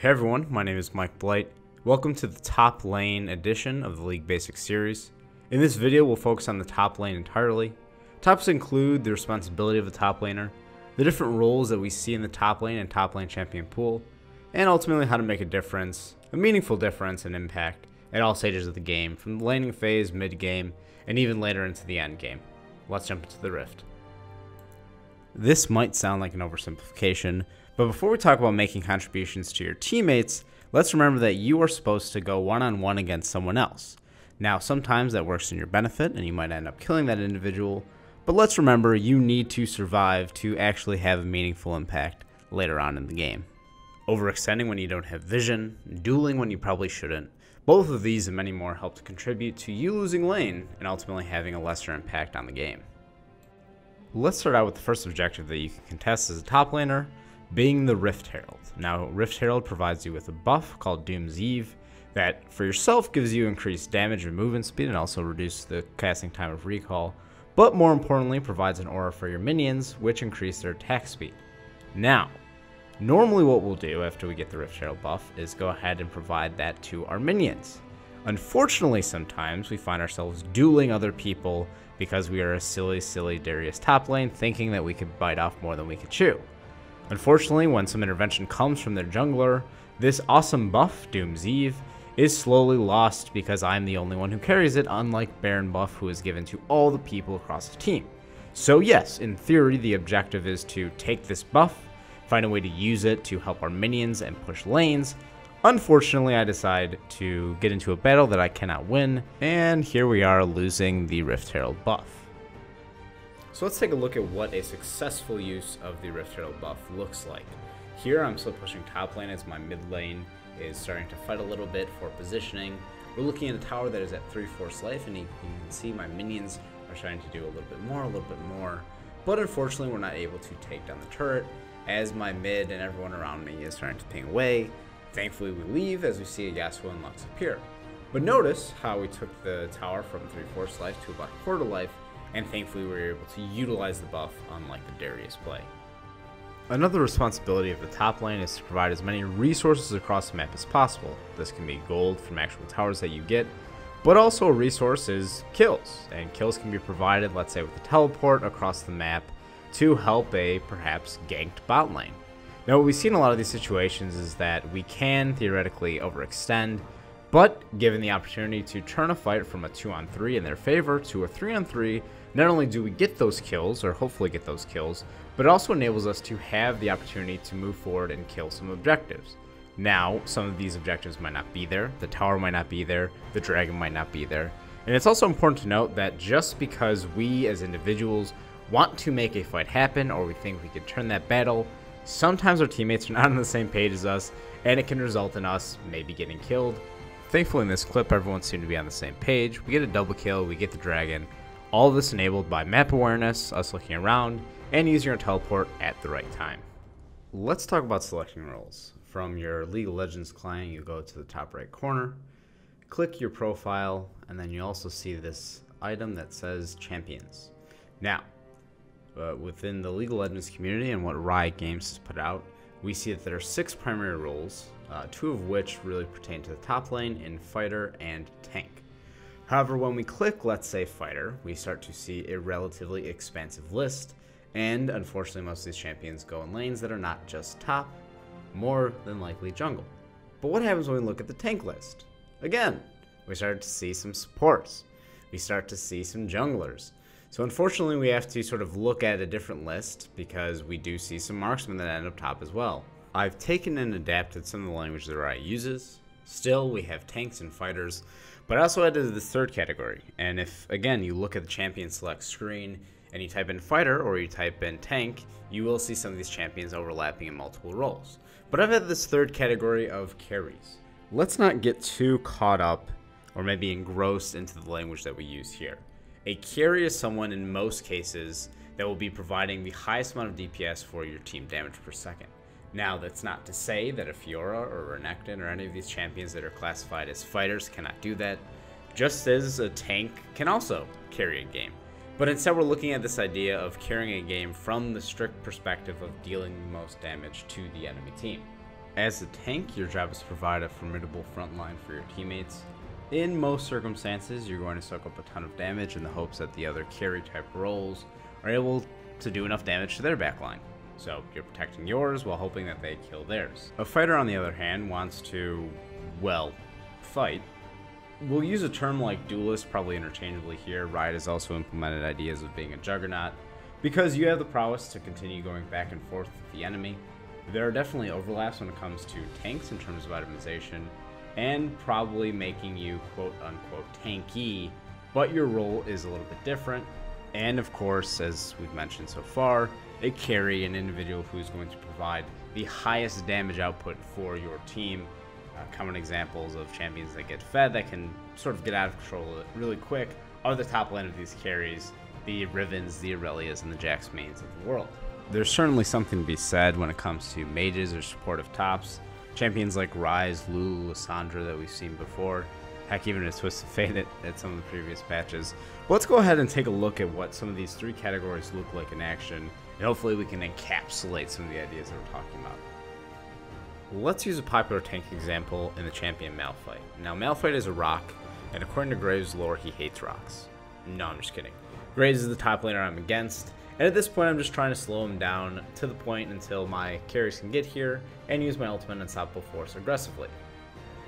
Hey everyone, my name is Mike Blight. Welcome to the top lane edition of the League Basics series. In this video, we'll focus on the top lane entirely. Topics include the responsibility of the top laner, the different roles that we see in the top lane and top lane champion pool, and ultimately how to make a difference, a meaningful difference and impact at all stages of the game, from the laning phase, mid-game, and even later into the end game. Let's jump into the Rift. This might sound like an oversimplification, but before we talk about making contributions to your teammates, let's remember that you are supposed to go one-on-one against someone else. Now, sometimes that works in your benefit, and you might end up killing that individual, but let's remember you need to survive to actually have a meaningful impact later on in the game. Overextending when you don't have vision, dueling when you probably shouldn't, both of these and many more help to contribute to you losing lane and ultimately having a lesser impact on the game. Let's start out with the first objective that you can contest as a top laner, being the Rift Herald. Now, Rift Herald provides you with a buff called Doom's Eve that for yourself gives you increased damage and movement speed and also reduces the casting time of recall, but more importantly provides an aura for your minions which increase their attack speed. Now, normally what we'll do after we get the Rift Herald buff is go ahead and provide that to our minions. Unfortunately, sometimes we find ourselves dueling other people because we are a silly Darius top lane thinking that we could bite off more than we could chew. Unfortunately, when some intervention comes from their jungler, this awesome buff, Doom's Eve, is slowly lost because I'm the only one who carries it, unlike Baron buff who is given to all the people across the team. So yes, in theory, the objective is to take this buff, find a way to use it to help our minions and push lanes. Unfortunately, I decide to get into a battle that I cannot win, and here we are losing the Rift Herald buff. So let's take a look at what a successful use of the Rift Herald buff looks like. Here I'm still pushing top lane as my mid lane is starting to fight a little bit for positioning. We're looking at a tower that is at 3/4 life, and you can see my minions are trying to do a little bit more. But unfortunately we're not able to take down the turret as my mid and everyone around me is starting to ping away. Thankfully we leave as we see a Yasuo and Lux appear. But notice how we took the tower from 3/4 life to about 1/4 life, and thankfully we were able to utilize the buff unlike the Darius play. Another responsibility of the top lane is to provide as many resources across the map as possible. This can be gold from actual towers that you get, but also a resource is kills, and kills can be provided, let's say with a teleport across the map to help a perhaps ganked bot lane. Now what we see in a lot of these situations is that we can theoretically overextend, but given the opportunity to turn a fight from a 2-on-3 in their favor to a 3-on-3, not only do we get those kills, or hopefully get those kills, but it also enables us to have the opportunity to move forward and kill some objectives. Now, some of these objectives might not be there, the tower might not be there, the dragon might not be there, and it's also important to note that just because we as individuals want to make a fight happen, or we think we could turn that battle, sometimes our teammates are not on the same page as us, and it can result in us maybe getting killed. Thankfully in this clip, everyone seemed to be on the same page. We get a double kill, we get the dragon. All of this enabled by map awareness, us looking around, and using our teleport at the right time. Let's talk about selecting roles. From your League of Legends client, you go to the top right corner, click your profile, and then you also see this item that says Champions. Now, within the League of Legends community and what Riot Games has put out, we see that there are 6 primary roles, 2 of which really pertain to the top lane in Fighter and Tank. However, when we click, let's say Fighter, we start to see a relatively expansive list, and unfortunately most of these champions go in lanes that are not just top, more than likely jungle. But what happens when we look at the tank list? Again, we start to see some supports, we start to see some junglers. So unfortunately we have to sort of look at a different list because we do see some marksmen that end up top as well. I've taken and adapted some of the language that Riot uses. Still, we have tanks and fighters, but I also added this third category. And if, again, you look at the champion select screen and you type in fighter or you type in tank, you will see some of these champions overlapping in multiple roles. But I've added this third category of carries. Let's not get too caught up or maybe engrossed into the language that we use here. A carry is someone in most cases that will be providing the highest amount of DPS for your team damage per second. Now, that's not to say that a Fiora or Renekton or any of these champions that are classified as fighters cannot do that, just as a tank can also carry a game. But instead we're looking at this idea of carrying a game from the strict perspective of dealing the most damage to the enemy team. As a tank, your job is to provide a formidable front line for your teammates. In most circumstances, you're going to soak up a ton of damage in the hopes that the other carry type roles are able to do enough damage to their backline. So you're protecting yours while hoping that they kill theirs. A fighter, on the other hand, wants to, well, fight. We'll use a term like duelist probably interchangeably here. Riot has also implemented ideas of being a juggernaut because you have the prowess to continue going back and forth with the enemy. There are definitely overlaps when it comes to tanks in terms of itemization and probably making you quote-unquote tanky, but your role is a little bit different. And of course, as we've mentioned so far, a carry, an individual who is going to provide the highest damage output for your team. Common examples of champions that get fed that can sort of get out of control really quick are the top lane of these carries, the Rivens, the Aurelias, and the Jax mains of the world. There's certainly something to be said when it comes to mages or supportive tops. Champions like Ryze, Lulu, Lissandra that we've seen before, heck, even a Twisted Fate at some of the previous patches. But let's go ahead and take a look at what some of these three categories look like in action, and hopefully we can encapsulate some of the ideas that we're talking about. Let's use a popular tank example in the champion Malphite. Now, Malphite is a rock, and according to Graves' lore, he hates rocks. No, I'm just kidding. Graves is the top laner I'm against, and at this point I'm just trying to slow him down to the point until my carries can get here and use my ultimate Unstoppable Force aggressively.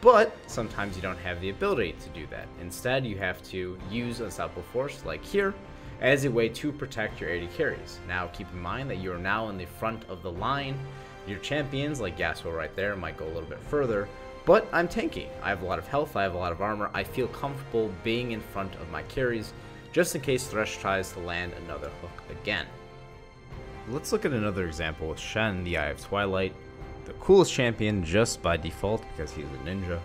But sometimes you don't have the ability to do that. Instead, you have to use Unstoppable Force, like here, as a way to protect your AD carries. Now, keep in mind that you are now in the front of the line. Your champions, like Yasuo right there, might go a little bit further, but I'm tanky. I have a lot of health, I have a lot of armor. I feel comfortable being in front of my carries, just in case Thresh tries to land another hook again. Let's look at another example with Shen, the Eye of Twilight, the coolest champion just by default because he's a ninja.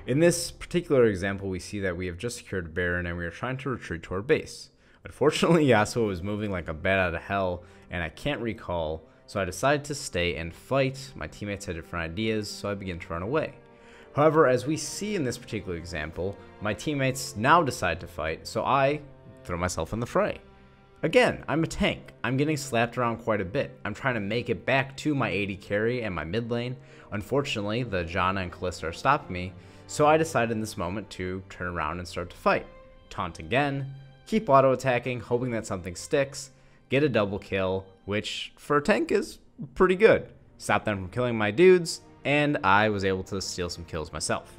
In this particular example, we see that we have just secured Baron and we are trying to retreat to our base. Unfortunately, Yasuo is moving like a bat out of hell, and I can't recall, so I decided to stay and fight. My teammates had different ideas, so I began to run away. However, as we see in this particular example, my teammates now decide to fight, so I throw myself in the fray. Again, I'm a tank. I'm getting slapped around quite a bit. I'm trying to make it back to my AD carry and my mid lane. Unfortunately, the Janna and Kalista are stopping me, so I decided in this moment to turn around and start to fight. Taunt again, keep auto attacking, hoping that something sticks, get a double kill, which for a tank is pretty good. Stop them from killing my dudes, and I was able to steal some kills myself.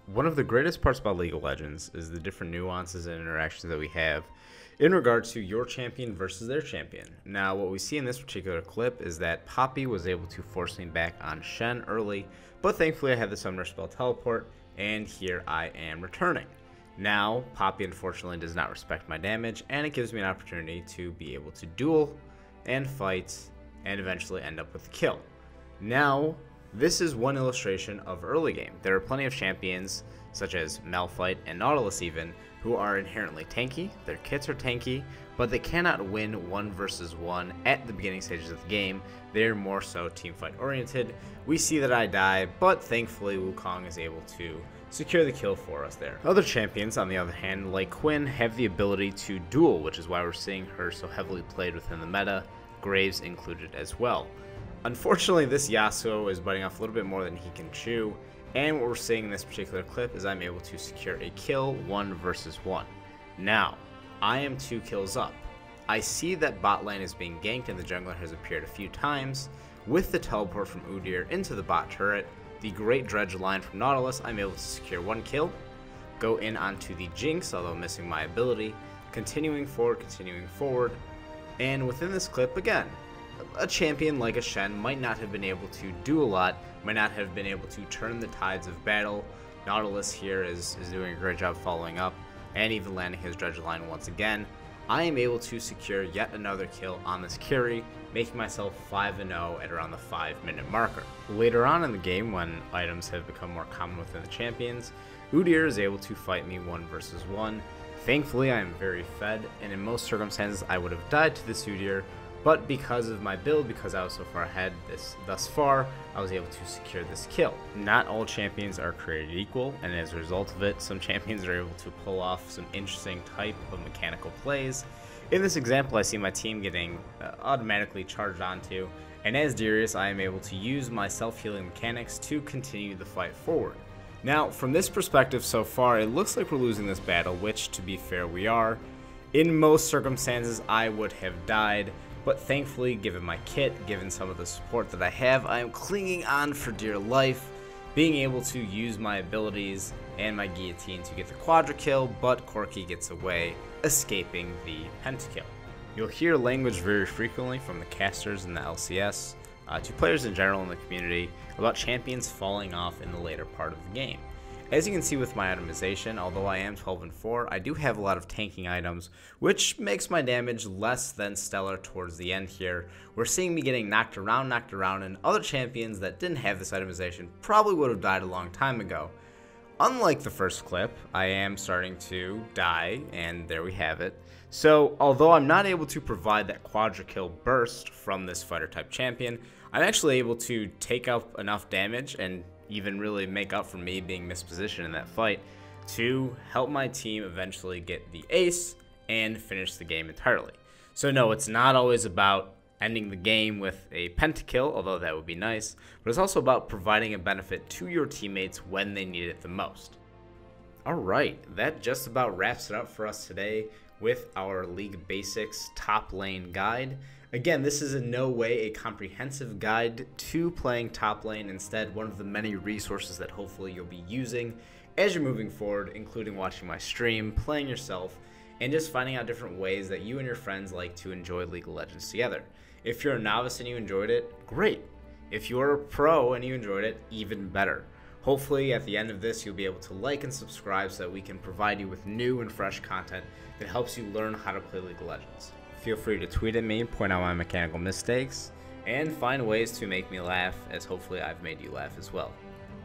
One of the greatest parts about League of Legends is the different nuances and interactions that we have in regard to your champion versus their champion. Now, what we see in this particular clip is that Poppy was able to force me back on Shen early, but thankfully I had the Summoner Spell Teleport, and here I am returning. Now, Poppy unfortunately does not respect my damage, and it gives me an opportunity to be able to duel and fight and eventually end up with a kill. Now, this is one illustration of early game. There are plenty of champions, such as Malphite and Nautilus even, who are inherently tanky. Their kits are tanky, but they cannot win 1 versus 1 at the beginning stages of the game. They're more so teamfight oriented. We see that I die, but thankfully Wukong is able to secure the kill for us there. Other champions, on the other hand, like Quinn, have the ability to duel, which is why we're seeing her so heavily played within the meta, Graves included as well. Unfortunately, this Yasuo is biting off a little bit more than he can chew, and what we're seeing in this particular clip is I'm able to secure a kill 1 versus 1. Now, I am 2 kills up. I see that bot lane is being ganked and the jungler has appeared a few times. With the teleport from Udyr into the bot turret, the great dredge line from Nautilus, I'm able to secure 1 kill, go in onto the Jinx, although missing my ability, continuing forward, and within this clip again, a champion like a Shen might not have been able to do a lot, might not have been able to turn the tides of battle. Nautilus here is doing a great job following up and even landing his dredge line once again. I am able to secure yet another kill on this carry, making myself 5-0 at around the 5-minute marker. Later on in the game, when items have become more common within the champions, Udyr is able to fight me 1 versus 1. Thankfully, I am very fed, and in most circumstances I would have died to this Udyr, but because of my build, because I was so far ahead thus far, I was able to secure this kill. Not all champions are created equal, and as a result of it, some champions are able to pull off some interesting type of mechanical plays. In this example, I see my team getting automatically charged onto, and as Darius, I am able to use my self-healing mechanics to continue the fight forward. Now, from this perspective so far, it looks like we're losing this battle, which, to be fair, we are. In most circumstances, I would have died, but thankfully, given my kit, given some of the support that I have, I am clinging on for dear life, being able to use my abilities and my guillotine to get the quadra kill, but Corki gets away, escaping the pentakill. You'll hear language very frequently from the casters in the LCS, to players in general in the community, about champions falling off in the later part of the game. As you can see with my itemization, although I am 12-4, I do have a lot of tanking items, which makes my damage less than stellar towards the end here. We're seeing me getting knocked around, and other champions that didn't have this itemization probably would have died a long time ago. Unlike the first clip, I am starting to die, and there we have it. So, although I'm not able to provide that quadra kill burst from this fighter type champion, I'm actually able to take up enough damage and even really make up for me being mispositioned in that fight to help my team eventually get the ace and finish the game entirely. So no, it's not always about ending the game with a pentakill, although that would be nice, but it's also about providing a benefit to your teammates when they need it the most. Alright, that just about wraps it up for us today with our League Basics top lane guide. Again, this is in no way a comprehensive guide to playing top lane, instead one of the many resources that hopefully you'll be using as you're moving forward, including watching my stream, playing yourself, and just finding out different ways that you and your friends like to enjoy League of Legends together. If you're a novice and you enjoyed it, great. If you're a pro and you enjoyed it, even better. Hopefully at the end of this you'll be able to like and subscribe so that we can provide you with new and fresh content that helps you learn how to play League of Legends. Feel free to tweet at me, point out my mechanical mistakes, and find ways to make me laugh, as hopefully I've made you laugh as well.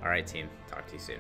Alright team, talk to you soon.